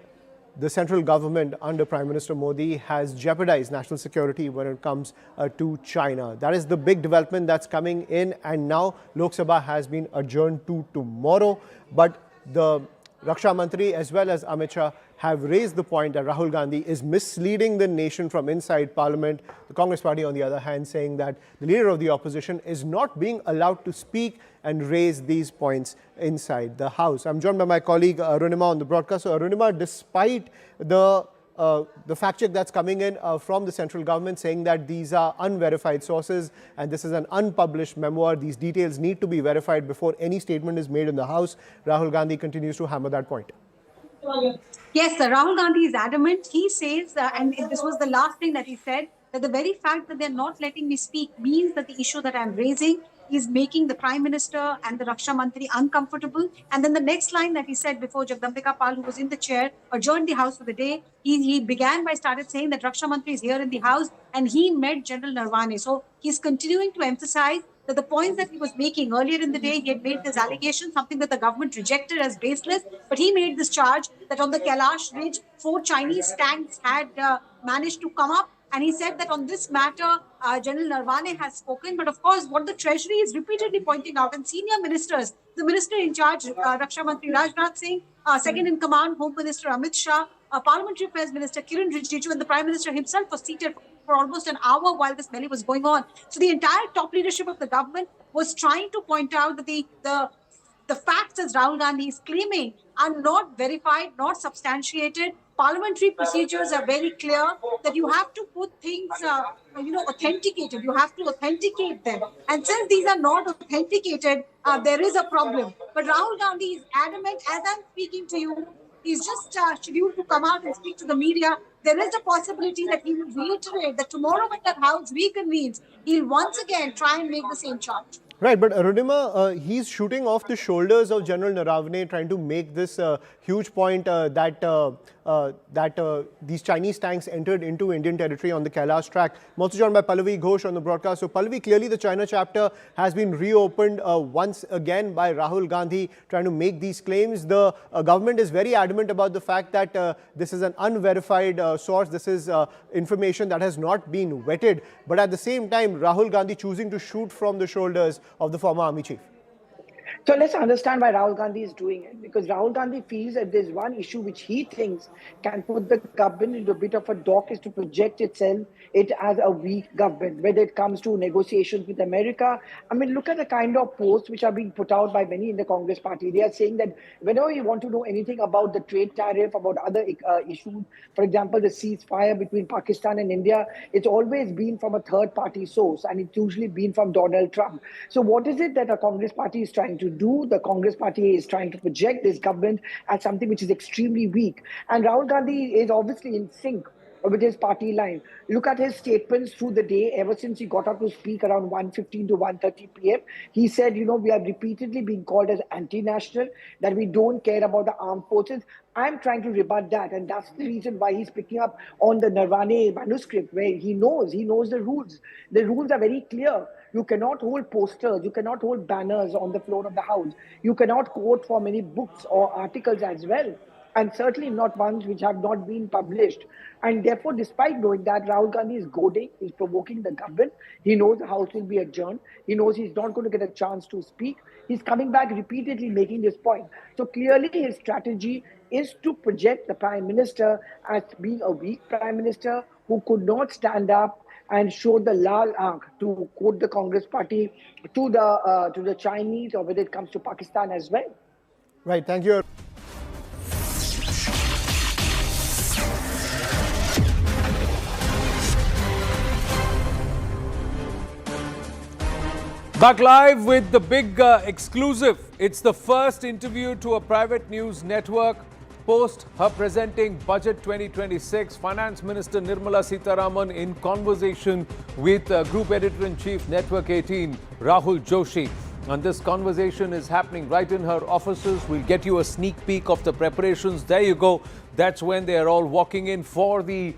the central government under Prime Minister Modi has jeopardized national security when it comes to China. That is the big development that's coming in, and now Lok Sabha has been adjourned to tomorrow. But the Raksha Mantri as well as Amit Shah have raised the point that Rahul Gandhi is misleading the nation from inside Parliament. The Congress party, on the other hand, saying that the leader of the opposition is not being allowed to speak and raise these points inside the House. I'm joined by my colleague Arunima on the broadcast. So Arunima, despite the fact check that's coming in from the central government saying that these are unverified sources and this is an unpublished memoir, these details need to be verified before any statement is made in the House, Rahul Gandhi continues to hammer that point. Yes, Rahul Gandhi is adamant. He says, and this was the last thing that he said, that the very fact that they're not letting me speak means that the issue that I'm raising is making the Prime Minister and the Raksha Mantri uncomfortable. And then the next line that he said before Jagdambika Pal, who was in the chair, adjourned the House for the day, he began by started saying that Raksha Mantri is here in the House and he met General Narwane. So he's continuing to emphasize that the points that he was making earlier in the day, he had made this allegation, something that the government rejected as baseless, but he made this charge that on the Kailash Ridge, 4 Chinese tanks had managed to come up. And he said that on this matter, General Narwane has spoken. But of course, what the Treasury is repeatedly pointing out, and senior ministers, the minister in charge, Raksha Mantri Rajnath Singh, second in command, Home Minister Amit Shah, Parliamentary Affairs Minister Kiran Rijiju, and the Prime Minister himself was seated for almost an hour while this melee was going on. So the entire top leadership of the government was trying to point out that the facts, as Rahul Gandhi is claiming, are not verified, not substantiated. Parliamentary procedures are very clear that you have to put things, authenticated. You have to authenticate them. And since these are not authenticated, there is a problem. But Rahul Gandhi is adamant, as I'm speaking to you, he's just scheduled to come out and speak to the media. There is a possibility that he will reiterate that tomorrow when the House reconvenes, he'll once again try and make the same charge. Right, but Arunima, he's shooting off the shoulders of General Naravane, trying to make this huge point that these Chinese tanks entered into Indian territory on the Kailash track. I'm also joined by Pallavi Ghosh on the broadcast. So Pallavi, clearly the China chapter has been reopened once again by Rahul Gandhi, trying to make these claims. The government is very adamant about the fact that this is an unverified source. This is information that has not been vetted. But at the same time, Rahul Gandhi choosing to shoot from the shoulders of the former army chief. So let's understand why Rahul Gandhi is doing it. Because Rahul Gandhi feels that there's one issue which he thinks can put the government into a bit of a dock, is to project it as a weak government, whether it comes to negotiations with America. I mean, look at the kind of posts which are being put out by many in the Congress party. They are saying that whenever you want to know anything about the trade tariff, about other issues, for example, the ceasefire between Pakistan and India, it's always been from a third party source, and it's usually been from Donald Trump. So what is it that the Congress party is trying to do? The Congress party is trying to project this government as something which is extremely weak. And Rahul Gandhi is obviously in sync with his party line. Look at his statements through the day. Ever since he got up to speak around 1:15 to 1:30 p.m., he said, we have repeatedly been called as anti-national, that we don't care about the armed forces. I'm trying to rebut that, and that's the reason why he's picking up on the Narwane manuscript, where he knows the rules. The rules are very clear. You cannot hold posters, you cannot hold banners on the floor of the House. You cannot quote from any books or articles as well, and certainly not ones which have not been published. And therefore, despite knowing that, Rahul Gandhi is goading, he's provoking the government. He knows the House will be adjourned. He knows he's not going to get a chance to speak. He's coming back repeatedly making this point. So clearly his strategy is to project the Prime Minister as being a weak Prime Minister who could not stand up and show the lal aankh, to quote the Congress party, to the Chinese, or whether it comes to Pakistan as well. Right, thank you. Back live with the big exclusive. It's the first interview to a private news network post her presenting Budget 2026. Finance Minister Nirmala Sitharaman in conversation with Group Editor-in-Chief Network 18, Rahul Joshi. And this conversation is happening right in her offices. We'll get you a sneak peek of the preparations. There you go. That's when they are all walking in for the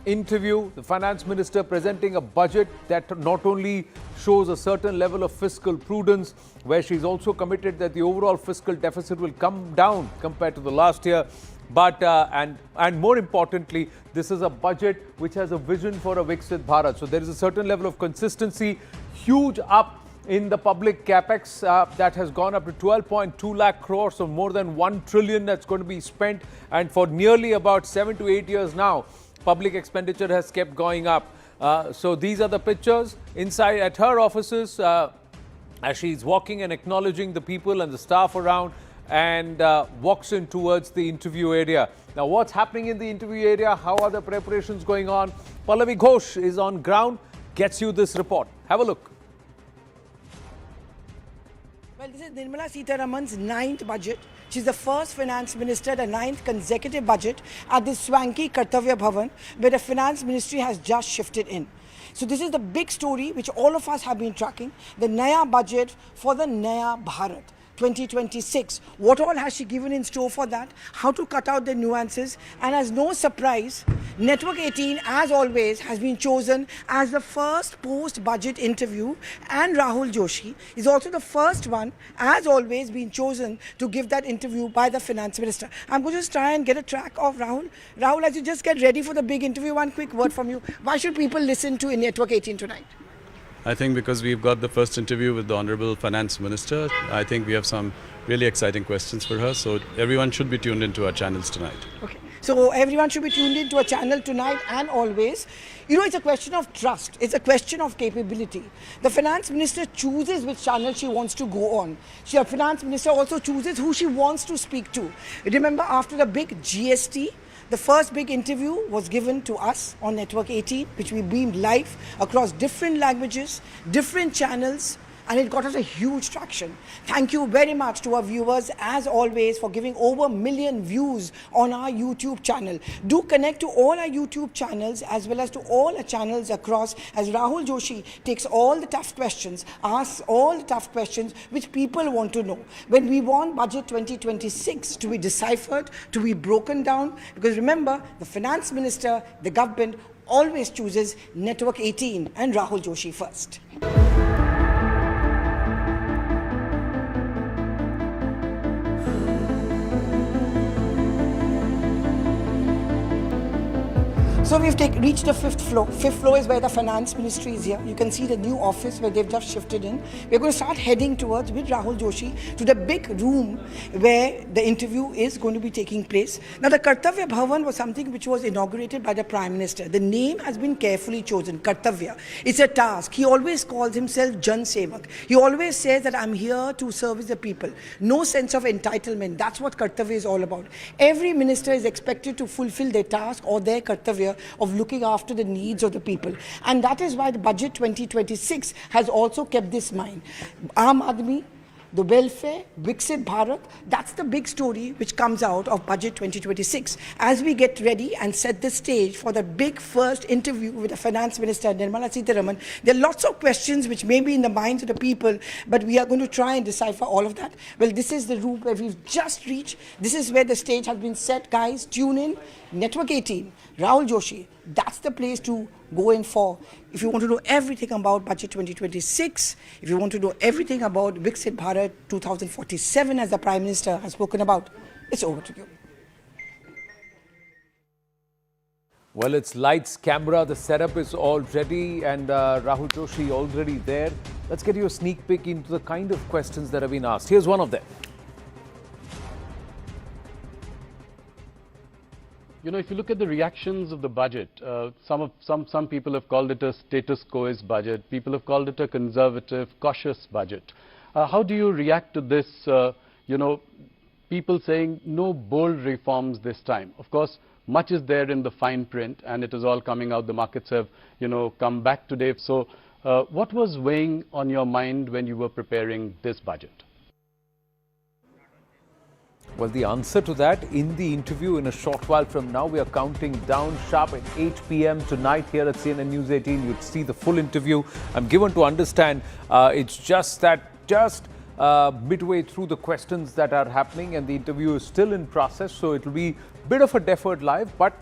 interview. The Finance Minister presenting a budget that not only shows a certain level of fiscal prudence, where she's also committed that the overall fiscal deficit will come down compared to the last year. But and more importantly, this is a budget which has a vision for a Viksit Bharat. So there is a certain level of consistency, huge up in the public capex that has gone up to 12.2 lakh crores, so more than 1 trillion that's going to be spent. And for nearly about 7 to 8 years now, public expenditure has kept going up. So these are the pictures inside at her offices as she's walking and acknowledging the people and the staff around, and walks in towards the interview area. Now, what's happening in the interview area? How are the preparations going on? Pallavi Ghosh is on ground, gets you this report. Have a look. Well, this is Nirmala Sitharaman's 9th budget. She's the first finance minister, the 9th consecutive budget at this swanky Kartavya Bhavan, where the finance ministry has just shifted in. So this is the big story which all of us have been tracking, the Naya budget for the Naya Bharat 2026. What all has she given in store for that? How to cut out the nuances? And as no surprise, Network 18, as always, has been chosen as the first post-budget interview, and Rahul Joshi is also the first one, as always, been chosen to give that interview by the finance minister. I'm going to just try and get a track of Rahul. Rahul, as you just get ready for the big interview, one quick word from you. Why should people listen to Network 18 tonight? I think because we've got the first interview with the Honorable Finance Minister, I think we have some really exciting questions for her. So everyone should be tuned into our channels tonight. Okay. So everyone should be tuned into a channel tonight and always. You know, it's a question of trust. It's a question of capability. The finance minister chooses which channel she wants to go on. The finance minister also chooses who she wants to speak to. Remember, after the big GST, the first big interview was given to us on Network 18, which we beamed live across different languages, different channels, and it got us a huge traction. Thank you very much to our viewers, as always, for giving over 1 million views on our YouTube channel. Do connect to all our YouTube channels as well as to all our channels across, as Rahul Joshi takes all the tough questions, asks all the tough questions which people want to know. When we want Budget 2026 to be deciphered, to be broken down, because remember, the finance minister, the government, always chooses Network 18 and Rahul Joshi first. So we've reached the 5th floor. 5th floor is where the finance ministry is here. You can see the new office where they've just shifted in. We're going to start heading towards, with Rahul Joshi, to the big room where the interview is going to be taking place. Now, the Kartavya Bhavan was something which was inaugurated by the Prime Minister. The name has been carefully chosen, Kartavya. It's a task. He always calls himself Jan Sevak. He always says that I'm here to service the people. No sense of entitlement. That's what Kartavya is all about. Every minister is expected to fulfill their task or their Kartavya of looking after the needs of the people. And that is why the Budget 2026 has also kept this in mind. Aam Aadmi, the welfare, Viksit Bharat, that's the big story which comes out of Budget 2026. As we get ready and set the stage for the big first interview with the Finance Minister, Nirmala Sitharaman, there are lots of questions which may be in the minds of the people, but we are going to try and decipher all of that. Well, this is the room where we've just reached. This is where the stage has been set, guys. Tune in. Network 18, Rahul Joshi, that's the place to go in for. If you want to know everything about Budget 2026, if you want to know everything about Viksit Bharat 2047, as the Prime Minister has spoken about, it's over to you. Well, it's lights, camera, the setup is all ready, and Rahul Joshi already there. Let's get you a sneak peek into the kind of questions that have been asked. Here's one of them. You know, if you look at the reactions of the budget, some people have called it a status quoist budget. People have called it a conservative, cautious budget. How do you react to this, you know, people saying no bold reforms this time? Of course, much is there in the fine print, and it is all coming out. The markets have, you know, come back today. So what was weighing on your mind when you were preparing this budget? Well, the answer to that in the interview in a short while from now. We are counting down sharp at 8 p.m. tonight here at CNN News 18. You'd see the full interview. I'm given to understand it's just midway through the questions that are happening, and the interview is still in process. So it will be a bit of a deferred live, but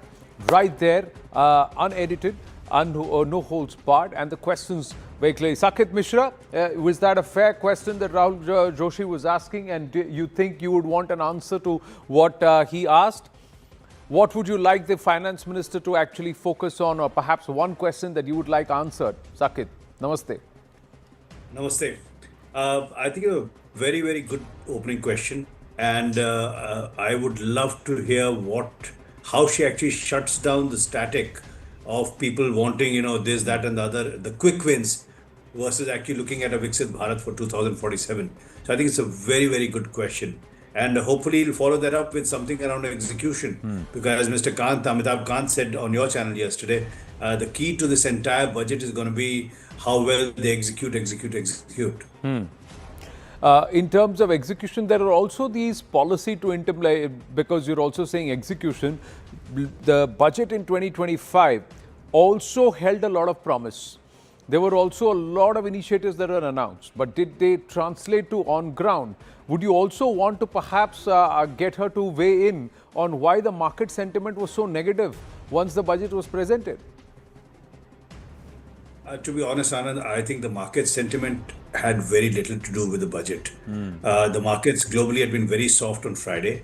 right there, unedited, no holds barred, and the questions very clearly. Sakit Mishra, was that a fair question that Rahul Joshi was asking, and do you think you would want an answer to what he asked? What would you like the finance minister to actually focus on, or perhaps one question that you would like answered? Sakit, namaste. Namaste. I think a very, very good opening question. And I would love to hear how she actually shuts down the static of people wanting, this, that, and the other, the quick wins versus actually looking at a Viksit Bharat for 2047. So I think it's a very, very good question. And hopefully he'll follow that up with something around execution. Because as Mr. Kant, Amitabh Kant said on your channel yesterday, the key to this entire budget is going to be how well they execute. In terms of execution, there are also these policy to implement, because you're also saying execution. The budget in 2025 also held a lot of promise. There were also a lot of initiatives that were announced, but did they translate to on ground? Would you also want to perhaps get her to weigh in on why the market sentiment was so negative once the budget was presented? To be honest, Anand, I think the market sentiment had very little to do with the budget. The markets globally had been very soft on Friday.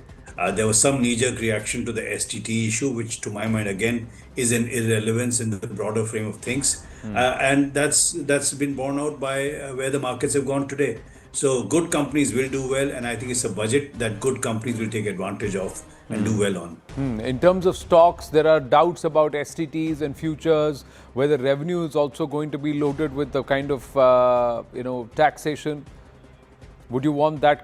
There was some knee-jerk reaction to the STT issue, which to my mind, again, is an irrelevance in the broader frame of things. And that's been borne out by where the markets have gone today. So good companies will do well, and I think it's a budget that good companies will take advantage of and do well on. In terms of stocks, there are doubts about STTs and futures, whether revenue is also going to be loaded with the kind of taxation. Would you want that